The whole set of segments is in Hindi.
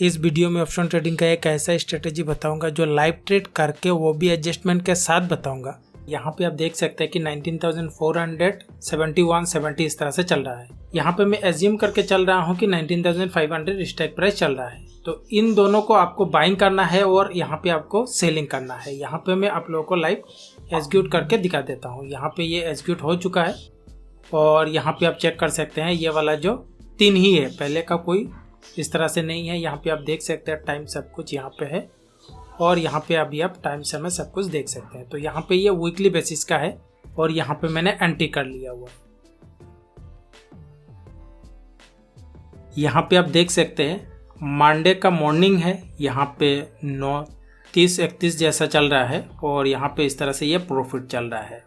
इस वीडियो में ऑप्शन ट्रेडिंग का एक ऐसा स्ट्रेटेजी बताऊंगा जो लाइव ट्रेड करके वो भी एडजस्टमेंट के साथ बताऊंगा। यहाँ पे आप देख सकते हैं कि 19,471.70 इस तरह से चल रहा है। यहाँ पे मैं एज्यूम करके चल रहा हूँ कि 19,500 स्ट्राइक प्राइस चल रहा है। तो इन दोनों को आपको बाइंग करना है और यहाँ पे आपको सेलिंग करना है। यहाँ पे मैं आप लोगों को लाइव एग्जीक्यूट करके दिखा देता हूँ। यहाँ पे ये एग्जीक्यूट हो चुका है और यहाँ पे आप चेक कर सकते हैं ये वाला जो 3 ही है, पहले का कोई इस तरह से नहीं है। यहाँ पे आप देख सकते हैं टाइम सब कुछ यहाँ पे है और यहाँ पे अभी आप टाइम समय सब कुछ देख सकते हैं। तो यहाँ पे ये वीकली बेसिस का है और यहाँ पे मैंने एंट्री कर लिया हुआ है। यहाँ पे आप देख सकते हैं मंडे का मॉर्निंग है, यहाँ पे 9:30-31 जैसा चल रहा है और यहाँ पे इस तरह से ये प्रॉफिट चल रहा है।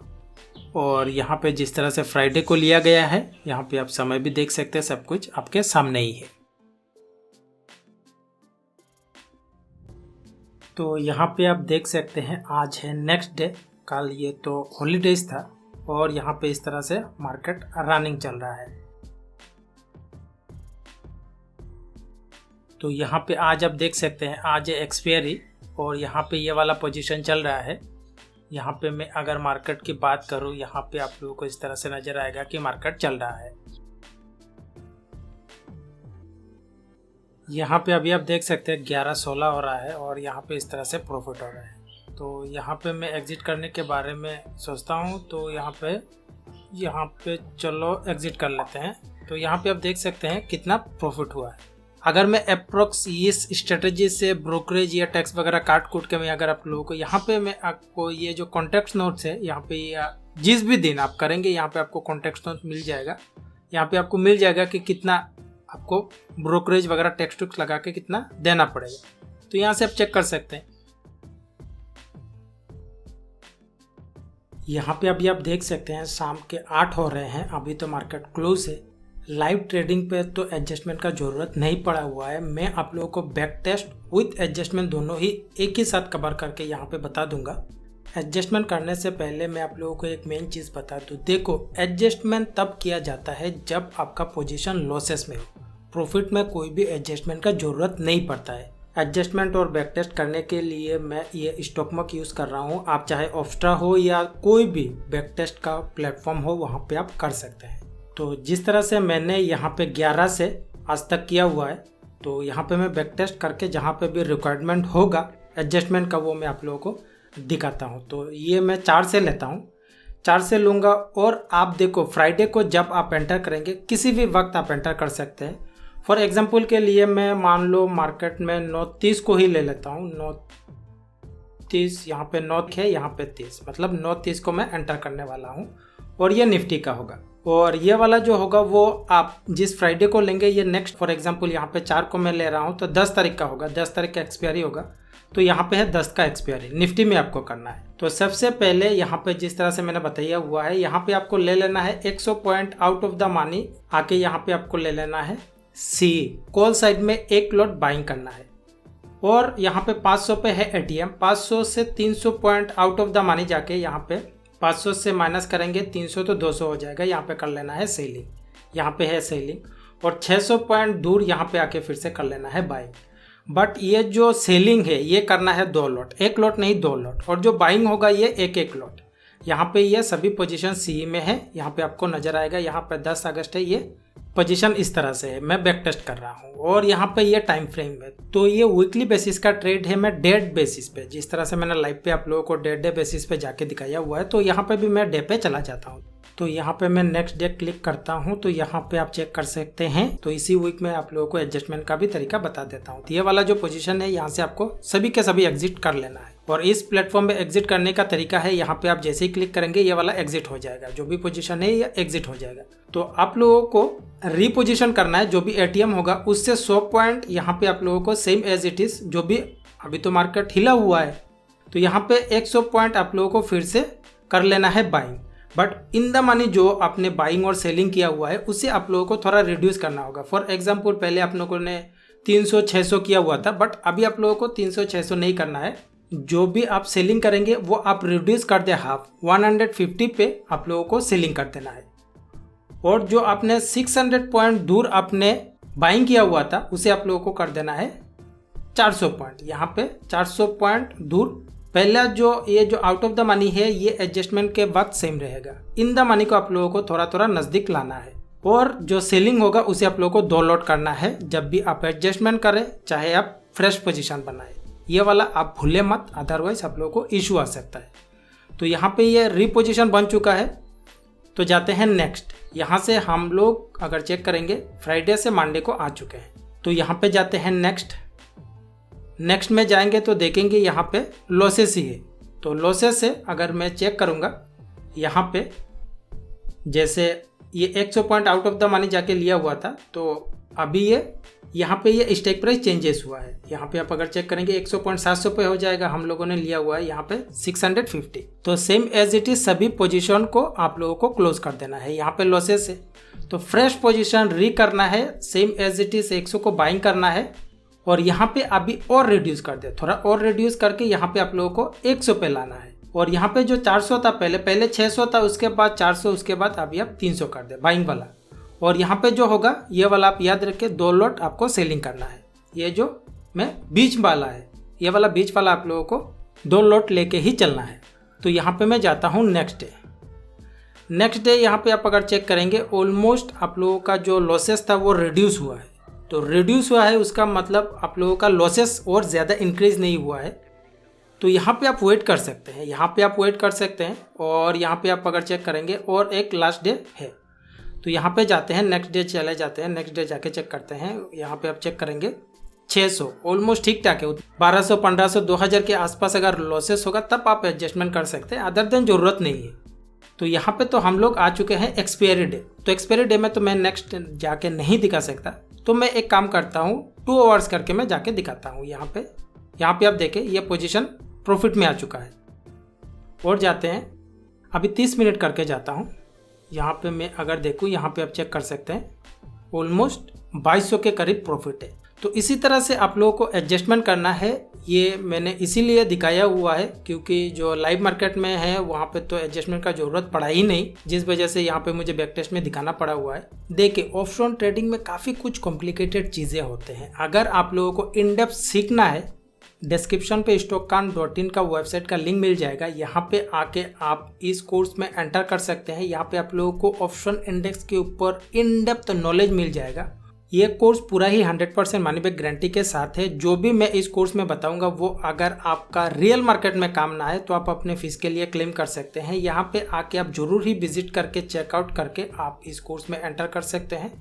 और यहाँ पे जिस तरह से फ्राइडे को लिया गया है, यहाँ पे आप समय भी देख सकते हैं, सब कुछ आपके सामने ही है। तो यहाँ पे आप देख सकते हैं आज है नेक्स्ट डे, कल ये तो हॉलीडेज था और यहाँ पे इस तरह से मार्केट रनिंग चल रहा है। तो यहाँ पे आज आप देख सकते हैं आज है एक्सपायरी और यहाँ पे ये वाला पोजीशन चल रहा है। यहाँ पे मैं अगर मार्केट की बात करूँ, यहाँ पे आप लोगों को इस तरह से नजर आएगा कि मार्केट चल रहा है। यहाँ पे अभी आप देख सकते हैं 11:16 हो रहा है और यहाँ पे इस तरह से प्रॉफिट हो रहा है। तो यहाँ पे मैं एग्जिट करने के बारे में सोचता हूँ, तो यहाँ पे चलो एग्जिट कर लेते हैं। तो यहाँ पे आप देख सकते हैं कितना प्रॉफिट हुआ है। अगर मैं अप्रोक्स इस स्ट्रेटेजी से ब्रोकरेज या टैक्स वगैरह काट कूट के मैं अगर आप लोगों को यहाँ पे मैं आपको ये जो कॉन्टेक्स्ट नोट्स है, यहाँ पे या जिस भी दिन आप करेंगे यहाँ पे आपको कॉन्टेक्स्ट नोट मिल जाएगा। यहाँ पे आपको मिल जाएगा कि कितना आपको ब्रोकरेज वगैरह टैक्स टूक्स लगा के कितना देना पड़ेगा। तो यहाँ से आप चेक कर सकते हैं। यहाँ पे अभी आप देख सकते हैं शाम के 8 हो रहे हैं, अभी तो मार्केट क्लोज है। लाइव ट्रेडिंग पे तो एडजस्टमेंट का ज़रूरत नहीं पड़ा हुआ है। मैं आप लोगों को बैक टेस्ट विथ एडजस्टमेंट दोनों ही एक ही साथ कवर करके यहाँ पे बता दूंगा। एडजस्टमेंट करने से पहले मैं आप लोगों को एक मेन चीज़ बता दूँ। देखो, एडजस्टमेंट तब किया जाता है जब आपका पोजीशन लॉसेस में हो। प्रॉफिट में कोई भी एडजस्टमेंट का ज़रूरत नहीं पड़ता है। एडजस्टमेंट और बैक टेस्ट करने के लिए मैं ये स्टॉकमैक यूज़ कर रहा हूँ। आप चाहे ऑप्स्ट्रा हो या कोई भी बैक टेस्ट का प्लेटफॉर्म हो, वहाँ पे आप कर सकते हैं। तो जिस तरह से मैंने यहाँ पे 11 से आज तक किया हुआ है, तो यहाँ पे मैं बैक टेस्ट करके जहाँ पे भी रिक्वायरमेंट होगा एडजस्टमेंट का वो मैं आप लोगों को दिखाता हूँ। तो ये मैं 4 से लेता हूँ, 4 से लूँगा। और आप देखो फ्राइडे को जब आप एंटर करेंगे, किसी भी वक्त आप एंटर कर सकते हैं। फॉर एग्जांपल के लिए मैं मान लो मार्केट में 9:30 को ही ले लेता हूँ। 9:30 यहाँ पे 9 है, यहाँ पे 30, मतलब 9:30 को मैं एंटर करने वाला हूँ और ये निफ्टी का होगा। और ये वाला जो होगा वो आप जिस फ्राइडे को लेंगे, ये नेक्स्ट फॉर एग्जांपल यहाँ पे 4 को मैं ले रहा हूँ तो 10 तारीख का होगा। 10 तारीख का एक्सपायरी होगा, तो यहाँ पे है 10 का एक्सपायरी। निफ्टी में आपको करना है। तो सबसे पहले यहाँ पे जिस तरह से मैंने बताया हुआ है, यहाँ पे आपको ले लेना है 100 point out of the money आके यहाँ पे आपको ले लेना है सी कॉल साइड में 1 लॉट बाइंग करना है। और यहाँ पे 500 पे है एटीएम। 500 से 300 point out of the money जाके यहाँ पे 500 से माइनस करेंगे 300 तो 200 हो जाएगा। यहाँ पे कर लेना है सेलिंग, यहाँ पे है सेलिंग। और 600 पॉइंट दूर यहाँ पे आके फिर से कर लेना है बाइंग। बट ये जो सेलिंग है ये करना है 2 लॉट, 1 लॉट नहीं 2 लॉट। और जो बाइंग होगा ये 1-1 लॉट। यहाँ पे ये सभी पोजीशन सी में है, यहाँ पे आपको नजर आएगा। यहाँ पे 10 अगस्त है, ये पोजीशन इस तरह से है। मैं बैक टेस्ट कर रहा हूँ और यहाँ पे ये टाइम फ्रेम है। तो ये वीकली बेसिस का ट्रेड है। मैं डेट बेसिस पे, जिस तरह से मैंने लाइव पे आप लोगों को डे बेसिस पे जाके दिखाया हुआ है, तो यहाँ पे भी मैं डे पे चला जाता हूँ। तो यहाँ पे मैं नेक्स्ट डे क्लिक करता हूँ, तो यहाँ पे आप चेक कर सकते हैं। तो इसी वीक में आप लोगों को एडजस्टमेंट का भी तरीका बता देता हूँ। तो ये वाला जो पोजीशन है, यहाँ से आपको सभी के सभी एग्जिट कर लेना है। और इस प्लेटफॉर्म में एग्जिट करने का तरीका है, यहाँ पे आप जैसे ही क्लिक करेंगे ये वाला एग्जिट हो जाएगा। जो भी पोजीशन है ये एग्जिट हो जाएगा। तो आप लोगों को रीपोजिशन करना है। जो भी एटीएम होगा उससे 100 पॉइंट यहाँ पे आप लोगों को सेम एज इट इज, जो भी अभी तो मार्केट हिला हुआ है, तो यहाँ पे 100 पॉइंट आप लोगों को फिर से कर लेना है buying. But in the money जो आपने बाइंग और सेलिंग किया हुआ है उसे आप लोगों को थोड़ा रिड्यूस करना होगा। फॉर एग्जाम्पल पहले आप लोगों ने 300-600 किया हुआ था, बट अभी आप लोगों को 300-600 नहीं करना है। जो भी आप सेलिंग करेंगे वो आप रिड्यूस कर दे हाफ, 150 पे आप लोगों को सेलिंग कर देना है। और जो आपने 600 पॉइंट दूर आपने बाइंग किया हुआ था उसे आप लोगों को कर देना है 400 पॉइंट, यहाँ पे 400 पॉइंट दूर। पहला जो ये जो आउट ऑफ द मनी है ये एडजस्टमेंट के वक्त सेम रहेगा। इन द मनी को आप लोगों को थोड़ा थोड़ा नज़दीक लाना है और जो सेलिंग होगा उसे आप लोगों को दो लॉट करना है जब भी आप एडजस्टमेंट करें, चाहे आप फ्रेश पोजीशन बनाए। ये वाला आप भूले मत, अदरवाइज आप लोगों को इशू आ सकता है। तो यहाँ पे ये रीपोजिशन बन चुका है, तो जाते हैं नेक्स्ट। यहाँ से हम लोग अगर चेक करेंगे फ्राइडे से मंडे को आ चुके हैं, तो यहाँ पे जाते हैं नेक्स्ट में जाएंगे तो देखेंगे यहाँ पे लॉसेस ही है। तो लॉसेस से अगर मैं चेक करूँगा यहाँ पे, जैसे ये 100 point out of the money जाके लिया हुआ था, तो अभी ये यहाँ पे ये स्टेक प्राइस चेंजेस हुआ है। यहाँ पे आप अगर चेक करेंगे 100 पॉइंट 700 पे हो जाएगा, हम लोगों ने लिया हुआ है यहाँ पे 650। तो सेम एज इट इज सभी पोजीशन को आप लोगों को क्लोज कर देना है। यहाँ पे लॉसेस है तो फ्रेश पोजीशन री करना है, सेम एज इट इज 100 को बाइंग करना है और यहाँ पे अभी और रिड्यूस कर दे, थोड़ा और रिड्यूस करके यहाँ पे आप लोगों को 100 पे लाना है। और यहाँ पे जो 400 था पहले 600 था, उसके बाद 400, उसके बाद अभी आप 300 कर दे बाइंग वाला। और यहाँ पे जो होगा ये वाला आप याद रखें, 2 लॉट आपको सेलिंग करना है। ये जो मैं बीच वाला है, ये वाला बीच वाला आप लोगों को 2 लॉट लेके ही चलना है। तो यहाँ पे मैं जाता हूँ नेक्स्ट डे यहाँ पे आप अगर चेक करेंगे ऑलमोस्ट आप लोगों का जो लॉसेस था वो रिड्यूस हुआ है। तो रिड्यूस हुआ है उसका मतलब आप लोगों का लॉसेस और ज़्यादा इंक्रीज नहीं हुआ है। तो यहाँ पे आप वेट कर सकते हैं, और यहाँ पे आप अगर चेक करेंगे और एक लास्ट डे है। तो यहाँ पे जाते हैं नेक्स्ट डे, चले जाते हैं नेक्स्ट डे, जाके चेक करते हैं। यहाँ पे आप चेक करेंगे 600 ऑलमोस्ट ठीक ठाक है। 1200, 1500, 2000 के आसपास अगर लॉसेस होगा तब आप एडजस्टमेंट कर सकते हैं, अदर देन ज़रूरत नहीं है। तो यहाँ पे तो हम लोग आ चुके हैं एक्सपायरी डे। तो एक्सपायरी डे में तो मैं नेक्स्ट जाके नहीं दिखा सकता, तो मैं एक काम करता हूँ 2 आवर्स करके मैं जाके दिखाता हूँ। यहाँ पे आप देखें ये पोजीशन प्रॉफिट में आ चुका है। और जाते हैं अभी 30 मिनट करके जाता हूँ। यहाँ पे मैं अगर देखूँ, यहाँ पे आप चेक कर सकते हैं ऑलमोस्ट 2200 के करीब प्रॉफिट है। तो इसी तरह से आप लोगों को एडजस्टमेंट करना है। ये मैंने इसीलिए दिखाया हुआ है क्योंकि जो लाइव मार्केट में है वहाँ पे तो एडजस्टमेंट का ज़रूरत पड़ा ही नहीं, जिस वजह से यहाँ पे मुझे बैक टेस्ट में दिखाना पड़ा हुआ है। देखिए ऑप्शन ट्रेडिंग में काफ़ी कुछ कॉम्प्लिकेटेड चीज़ें होते हैं। अगर आप लोगों को इन डेप्थ सीखना है, डिस्क्रिप्शन पे stockcan.in का वेबसाइट का लिंक मिल जाएगा। यहाँ पे आके आप इस कोर्स में एंटर कर सकते हैं। यहाँ पे आप लोगों को ऑप्शन इंडेक्स के ऊपर इन डेप्थ नॉलेज मिल जाएगा। ये कोर्स पूरा ही 100% मनी बैक गारंटी के साथ है। जो भी मैं इस कोर्स में बताऊंगा वो अगर आपका रियल मार्केट में काम ना है तो आप अपने फीस के लिए क्लेम कर सकते हैं। यहाँ पे आके आप जरूर ही विजिट करके चेकआउट करके आप इस कोर्स में एंटर कर सकते हैं।